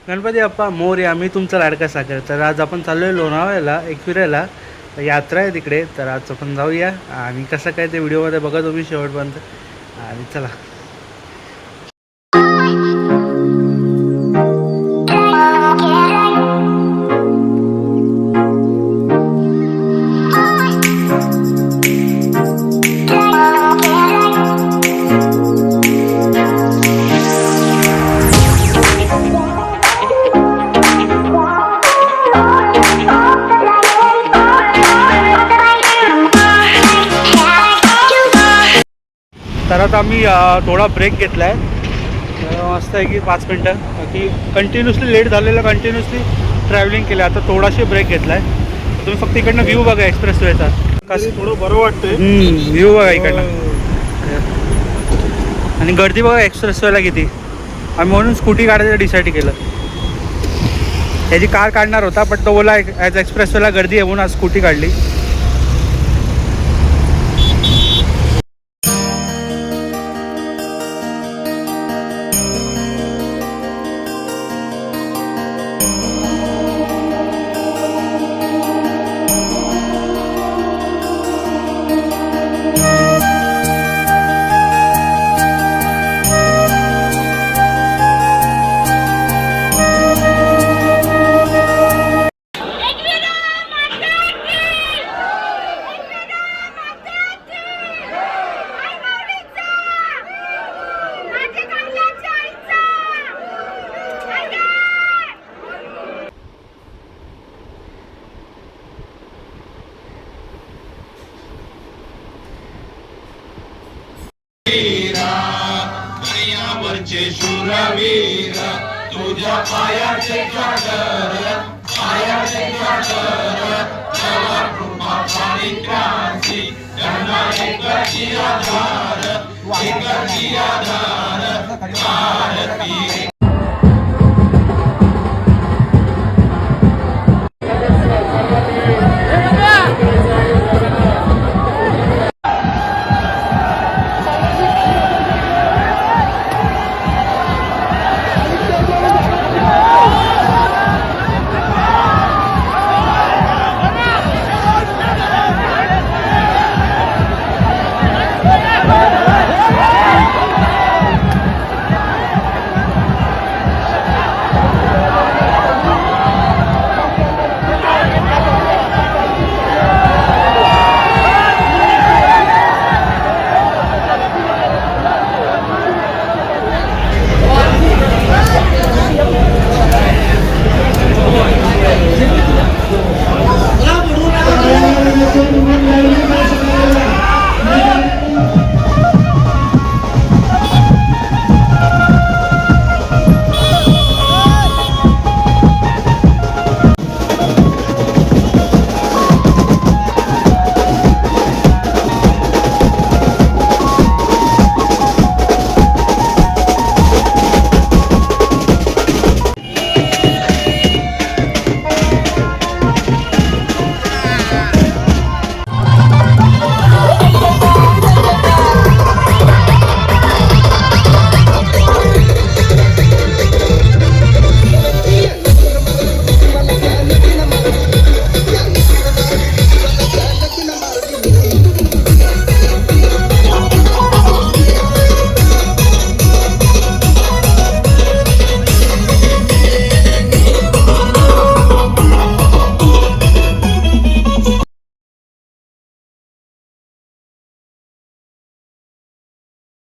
गणपती बाप्पा मोरया. मी तुमचा लाडका सागर. तर आज आपण चाललो आहे लोणावळ्याला एक फिरायला. यात्रा आहे तिकडे, तर आज आपण जाऊया आणि कसं काय ते व्हिडिओमध्ये बघा तुम्ही शेवटपर्यंत. आणि चला. तर आता आम्ही थोडा ब्रेक घेतला आहे. मस्त आहे की 5 मिनटं की कंटिन्युअसली लेट झालेलं, कंटिन्युअसली ट्रॅव्हलिंग केलं. आता थोडाशी ब्रेक घेतला आहे. तुम्ही फक्त इकडनं व्ह्यू बघा एक्सप्रेसवेचा. कसं थोडं बरं वाटतंय. व्ह्यू बघा इकडनं. आणि गर्दी बघा एक्सप्रेसवेला किती. आम्ही म्हणून स्कूटी काढायचं डिसाईड केलं. त्याची कार काढणार होता पण तो बोला ॲज एक्सप्रेसवेला गर्दी आहे म्हणून आज स्कूटी काढली. शूरवीर तुझ्या पायाचे चादर, पायाचे चादर, तवा कृपा पारित्रासी, त्यांना एकची आधार, एकची आधार, भारती